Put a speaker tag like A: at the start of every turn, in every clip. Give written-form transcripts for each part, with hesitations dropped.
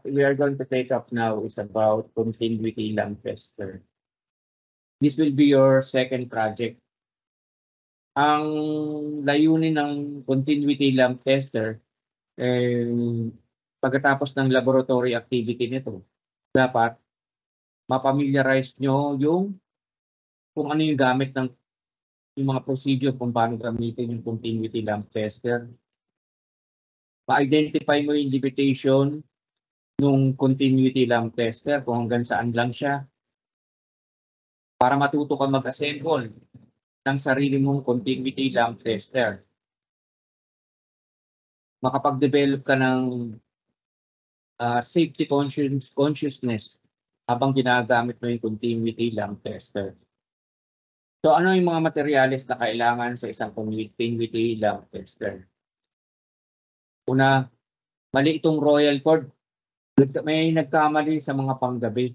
A: we are going to take up now is about continuity lamp tester. This will be your second project. Ang layunin ng continuity lamp tester, pagkatapos ng laboratory activity nito, dapat mapamiliarize nyo kung ano yung gamit ng yung mga procedure kung paano gamitin yung continuity lamp tester. Ma-identify mo yung limitation ng continuity lamp tester kung hanggang saan lang siya para matuto ka mag-assemble ng sarili mong continuity lamp tester. Makapag-develop ka ng safety consciousness habang ginagamit mo yung continuity lamp tester. So ano yung mga materyales na kailangan sa isang continuity lamp tester? Una, mali itong royal cord. May nagkamali sa mga panggabi.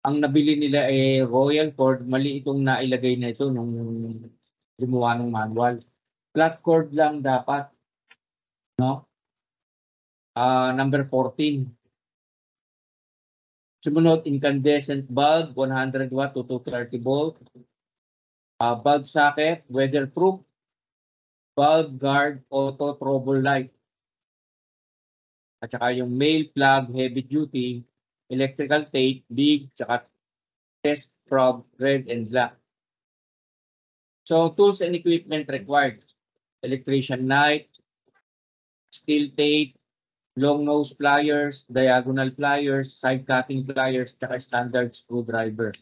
A: Ang nabili nila ay royal cord, mali itong nailagay na ito nung gumawa ng manual. Flat cord lang dapat, no? Number 14. Sumunod, incandescent bulb, 100 watt to 230 volt. Bulb socket, weatherproof. Bulb guard, auto trouble light. At saka yung male plug, heavy duty, electrical tape, big, saka test probe, red and black. So, tools and equipment required. Electrician knife, steel tape, long nose pliers, diagonal pliers, side cutting pliers, saka standard screwdriver.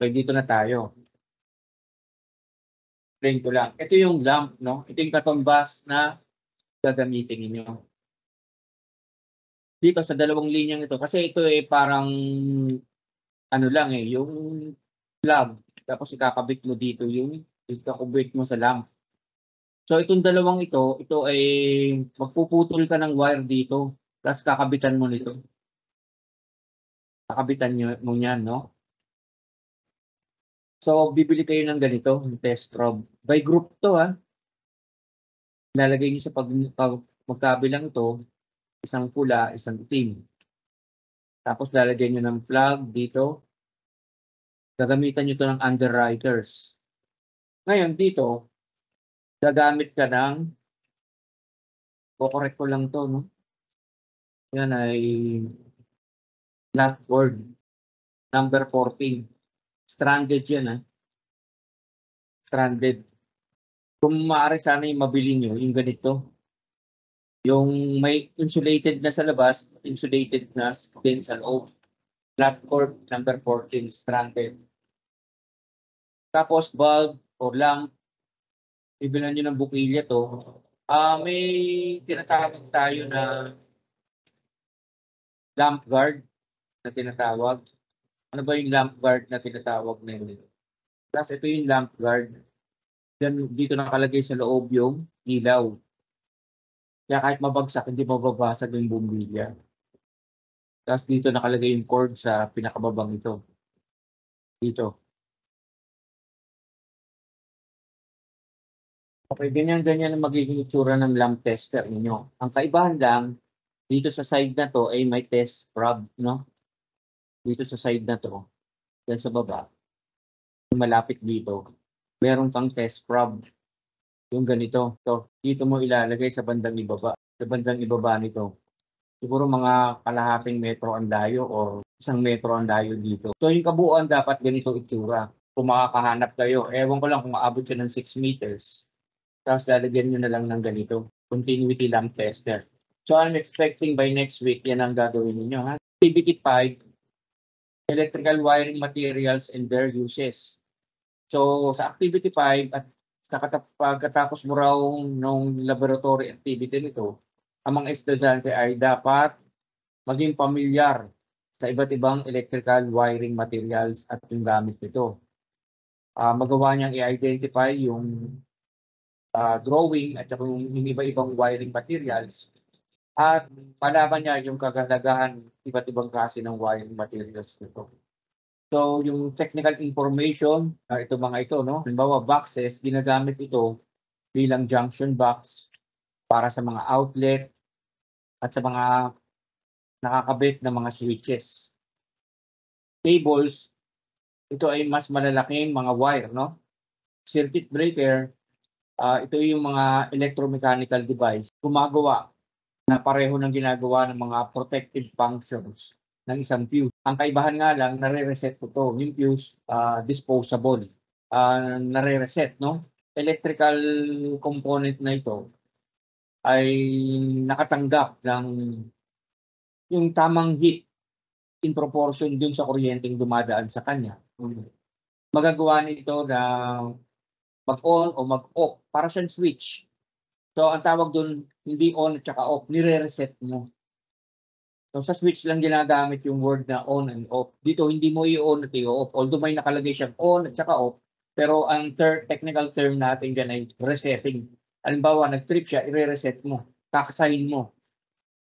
A: Okay, dito na tayo. Explain ko lang. Ito yung lamp, no? Ito yung katumbas na gagamitin ninyo. Dito sa dalawang linyang ito, kasi ito ay parang ano lang yung plug. Tapos ikakabit mo dito yung ikakabit mo sa lamp. So itong dalawang ito ay magpuputol ka ng wire dito. Tapos kakabitan mo nito. Kakabitan mo yan, no? So bibili kayo ng ganito, yung test probe. By group to, ha. Lalagay niyo sa magkabilang to, isang pula, isang itim. Tapos lalagyan nyo ng plug dito. Gagamitan nyo to ng underwriters. Ngayon dito, gagamit ka ng, correct ko lang to, no? Yan ay flat cord, number 14. Stranded yan, ha? Stranded. Kung maaari sana yung mabili nyo, yung ganito. Yung may insulated na sa labas, insulated na din sa loob. Flat cord, number 14, stranded. Tapos bulb or lamp, ibilan nyo ng bukilya to. May tinatawag tayo na lamp guard na tinatawag. Ano ba yung lamp guard na tinatawag na yun? Plus ito yung lamp guard. Dito nakalagay sa loob yung ilaw. Kaya kahit mabagsak, hindi mababasag yung bumbilya. Tapos dito nakalagay yung cord sa pinakababang ito. Dito. Okay, ganyan-ganyan ang magiging itsura ng lamp tester ninyo. Ang kaibahan lang, dito sa side na to ay may test probe, no? Dito sa side na to, yan sa baba, malapit dito, meron kang test probe. Yung ganito. So, dito mo ilalagay sa bandang ibaba. Sa bandang ibaba nito. Siguro mga kalahating metro ang layo o 1 metro ang layo dito. So, yung kabuuan dapat ganito itsura. Kung makakahanap kayo, ewan ko lang kung maabot siya ng 6 meters. Tapos lalagyan nyo na lang ng ganito. Continuity lamp tester. So, I'm expecting by next week, yan ang gagawin ninyo. Activity 5, electrical wiring materials and their uses. So, sa activity 5 at sa pagkatapos mo raw nung laboratory activity nito, ang mga estudyante ay dapat maging pamilyar sa iba't ibang electrical wiring materials at yung gamit nito. Magawa niyang i-identify yung drawing at yung iba-ibang wiring materials at palaman niya yung kagandagan iba't ibang klase ng wiring materials nito. So, yung technical information, ito mga ito, no? Halimbawa, boxes, ginagamit ito bilang junction box para sa mga outlet, at sa mga nakakabit na mga switches. Cables, ito ay mas malalaking mga wire, no? Circuit breaker, ito yung mga electromechanical device gumagawa na pareho ng ginagawa ng mga protective functions ng isang fuse. Ang kaibahan nga lang, nare-reset ko 'to. Yung fuse, disposable, nare-reset, no? Electrical component na ito ay nakatanggap ng yung tamang heat in proportion dun sa kuryenteng dumadaan sa kanya. Magagawa nito na mag-on o mag-off, para siyang switch. So, ang tawag dun, hindi on at saka off, nire-reset mo. So, sa switch lang ginagamit yung word na on and off. Dito, hindi mo i-on at i-off. Although may nakalagay siyang on at saka off, pero ang technical term natin dyan ay resetting. Halimbawa, nag-trip siya, i-reset mo, kakasahin mo.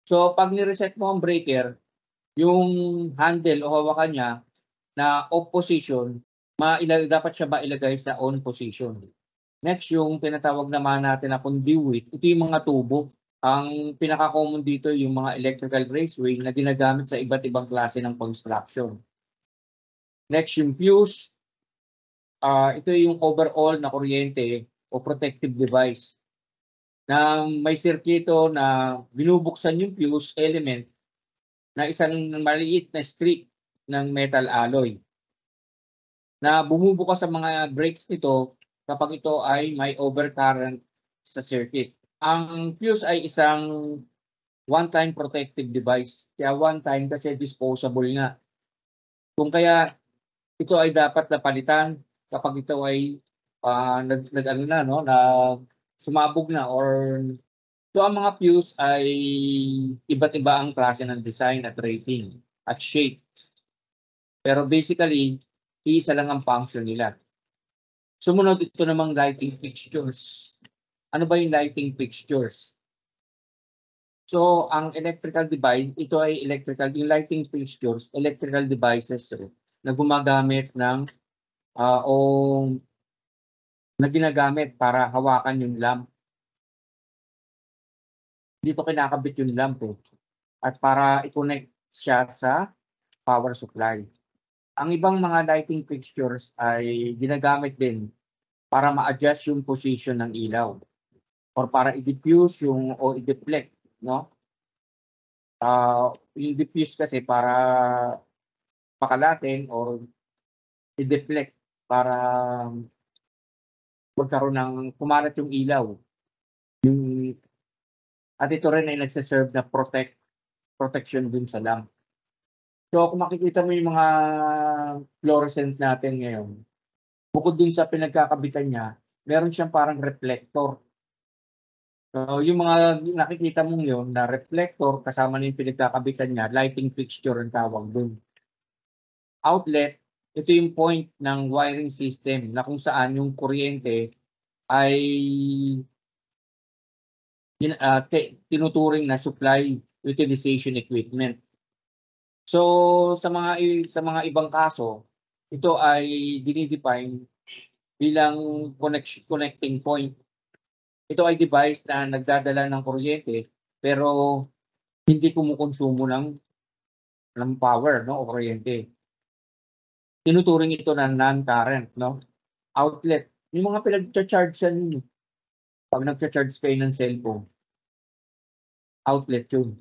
A: So, pag ni-reset mo ang breaker, yung handle o hawakan niya na off position, dapat siya mailagay sa on position. Next, yung tinatawag naman natin na conduit, ito yung mga tubo. Ang pinaka-common dito yung mga electrical raceway na ginagamit sa iba't ibang klase ng construction. Next, yung fuse. Ito yung overall na kuryente o protective device na may sirkito na binubuksan yung fuse element na isang maliit na strip ng metal alloy na bumubukas sa mga breaks nito kapag ito ay may overcurrent sa circuit. Ang fuse ay isang one-time protective device. Kaya one-time kasi disposable nga. Kung kaya ito ay dapat napalitan kapag ito ay nag-ano na, no, sumabog na or so ang mga fuse ay iba't iba ang klase ng design at rating at shape. Pero basically, isa lang ang function nila. Sumunod ito namang lighting fixtures. Ano ba yung lighting fixtures? So, ang electrical device, ito ay yung lighting fixtures, electrical devices na gumagamit ng o na ginagamit para hawakan yung lamp. Dito kinakabit yung lamp at para i-connect siya sa power supply. Ang ibang mga lighting fixtures ay ginagamit din para ma-adjust yung position ng ilaw or para i-diffuse o i-deflect, no? Yung diffuse kasi para pakalatin or i-deflect para magkaroon ng kumalat yung ilaw. At ito rin ay nagse-serve na protection dun sa lamp. So kung makikita mo yung mga fluorescent natin ngayon, bukod dun sa pinagkakabitan niya, meron siyang parang reflector. So yung mga nakikita mong yun na reflector kasama na yung pinagkakabitan niya, lighting fixture ang tawag dun. Outlet, ito yung point ng wiring system na kung saan yung kuryente ay tinuturing na supply utilization equipment. So sa mga ibang kaso, ito ay dinidefine bilang connecting point. Ito ay device na nagdadala ng kuryente pero hindi kumukonsumo ng power, no, o kuryente. Tinuturing ito na non-current, no? Outlet, yung mga pinag-charge ninyo. Pag nag-charge kayo ng cellphone, outlet yun.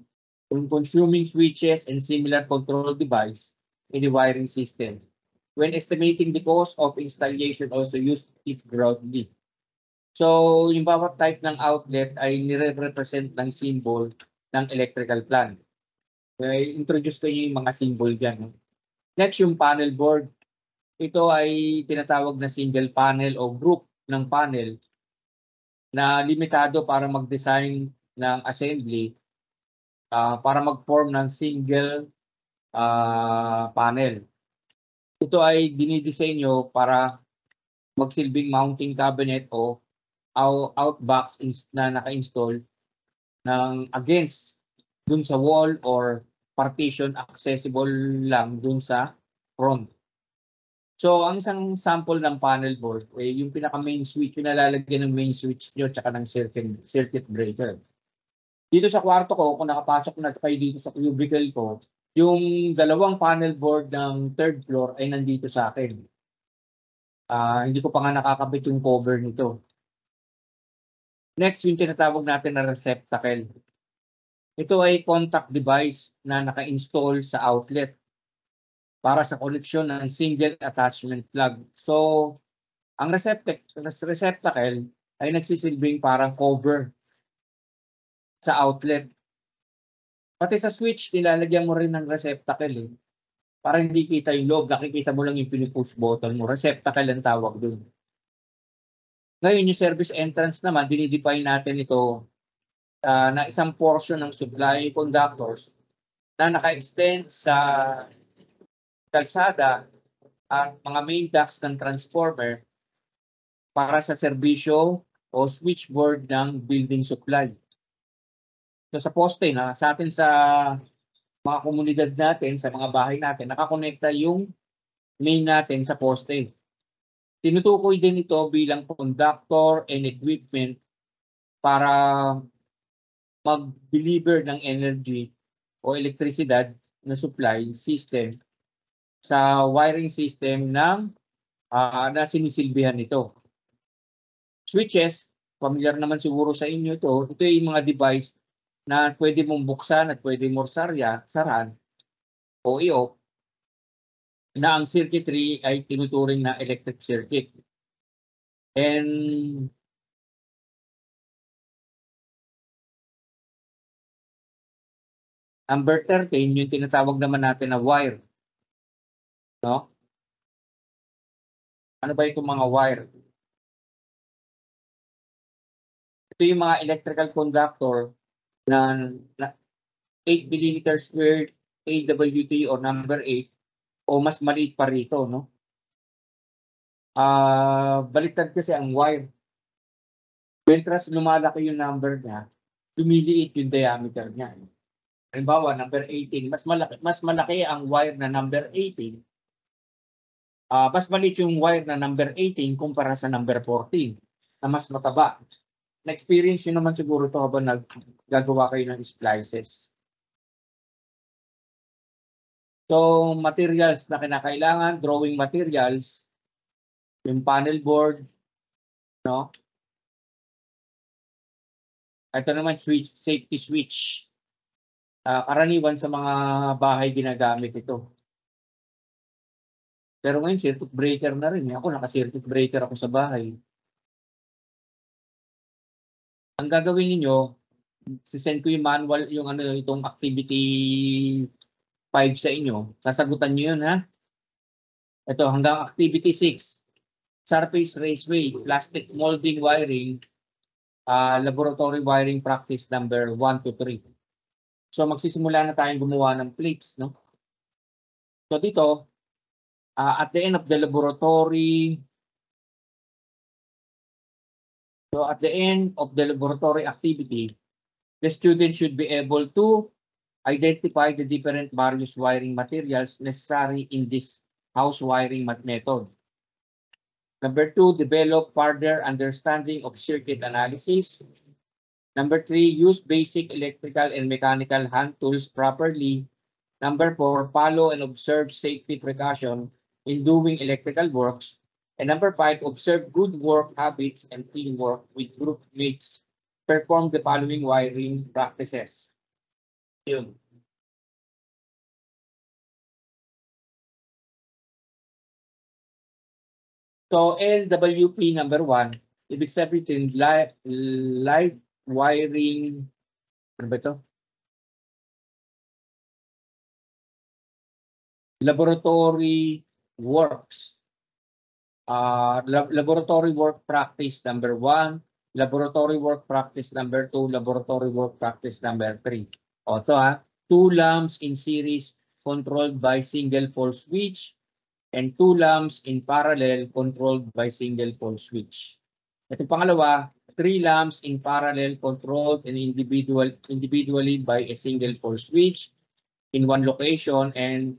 A: Consuming switches and similar control device in the wiring system. When estimating the cost of installation, also use it broadly. So, yung bawat type ng outlet ay nire-represent ng symbol ng electrical plant. Okay, introduce ko yung mga symbol dyan. Next, yung panel board. Ito ay tinatawag na single panel o group ng panel na limitado para mag-design ng assembly para mag-form ng single panel. Ito ay dinidisenyo para magsilbing mounting cabinet o outbox na naka-install ng against dun sa wall or partition accessible lang dun sa front. So, ang isang sample ng panel board, yung pinaka-main switch, yung nalalagyan ng main switch nyo tsaka ng circuit breaker. Dito sa kwarto ko, kung nakapasok na kayo dito sa cubicle ko, yung dalawang panel board ng third floor ay nandito sa akin. Hindi ko pa nga nakakabit yung cover nito. Next, yung tinatawag natin na receptacle. Ito ay contact device na naka-install sa outlet para sa koneksyon ng single attachment plug. So, ang receptacle ay nagsisilbing parang cover sa outlet. Pati sa switch, nilalagyan mo rin ng receptacle eh. Para hindi kita yung loob, nakikita mo lang yung pinipush button mo. Receptacle ang tawag dun. Ngayon, yung service entrance naman, dinidefine natin ito na isang portion ng supply conductors na naka-extend sa kalsada at mga main ducts ng transformer para sa serbisyo o switchboard ng building supply. So sa poste na sa atin sa mga komunidad natin, sa mga bahay natin, nakakonekta yung main natin sa poste. Tinutukoy din ito bilang conductor and equipment para mag-deliver ng energy o elektrisidad na supply system sa wiring system ng na sinisilbihan nito. Switches, familiar naman siguro sa inyo ito. Ito yung mga device na pwede mong buksan at pwede mong saran o i-off na ang circuitry ay tinuturing na electric circuit. And number 13, yung tinatawag naman natin na wire. No? Ano ba itong mga wire? Ito yung mga electrical conductor na 8 mm squared AWT o number 8 o mas maliit pa rito, no? Baliktad kasi ang wire. Mentras lumalaki yung number niya, lumiliit yung diameter niya. Halimbawa, number 18, mas malaki ang wire na number 18. Mas maliit yung wire na number 18 kumpara sa number 14 na mas mataba. Na-experience nyo naman siguro ito habang naggagawa kayo ng splices. So, materials na kinakailangan, drawing materials, yung panel board, no? Ito naman, switch, safety switch. Karaniwan sa mga bahay ginagamit ito. Pero ngayon, circuit breaker na rin. Ako, naka-circuit breaker ako sa bahay. Ang gagawin niyo, sisend ko yung manual, yung itong activity 5 sa inyo. Sasagutan niyo yun, ha? Ito, hanggang activity 6. Surface raceway, plastic molding wiring, laboratory wiring practice number 1 to 3. So, magsisimula na tayong gumawa ng plates, no? So, dito, at the end of the laboratory, activity, the student should be able to identify the different various wiring materials necessary in this house wiring method. Number 2, develop further understanding of circuit analysis. Number 3, use basic electrical and mechanical hand tools properly. Number 4, follow and observe safety precaution in doing electrical works. And number 5, observe good work habits and teamwork with group mates. Perform the following wiring practices. Yun. So, LWP number 1, ibig sabihin live wiring, ano ba ito? Laboratory works. Laboratory work practice number 1, laboratory work practice number 2, laboratory work practice number 3. O ito ha, 2 lamps in series controlled by single pole switch and 2 lamps in parallel controlled by single pole switch. Ito pangalawa, 3 lamps in parallel controlled and individually by a single pole switch in one location, and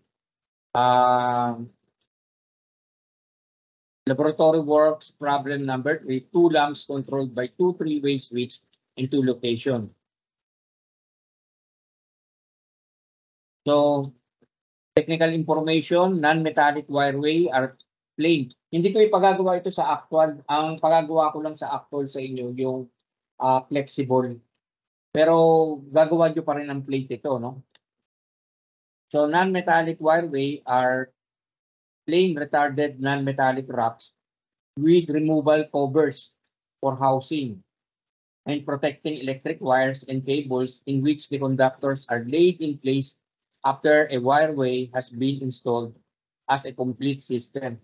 A: laboratory works problem number 3, 2 lamps controlled by 2 three-way switch in 2 locations. So, technical information, non-metallic wireway are plain. Hindi ko ipagagawa ito sa actual. Ang pagagawa ko lang sa actual sa inyo yung flexible. Pero gagawa nyo pa rin ng plate ito, no? So, non-metallic wireway are plain retarded non-metallic wraps with removable covers for housing and protecting electric wires and cables in which the conductors are laid in place after a wireway has been installed as a complete system.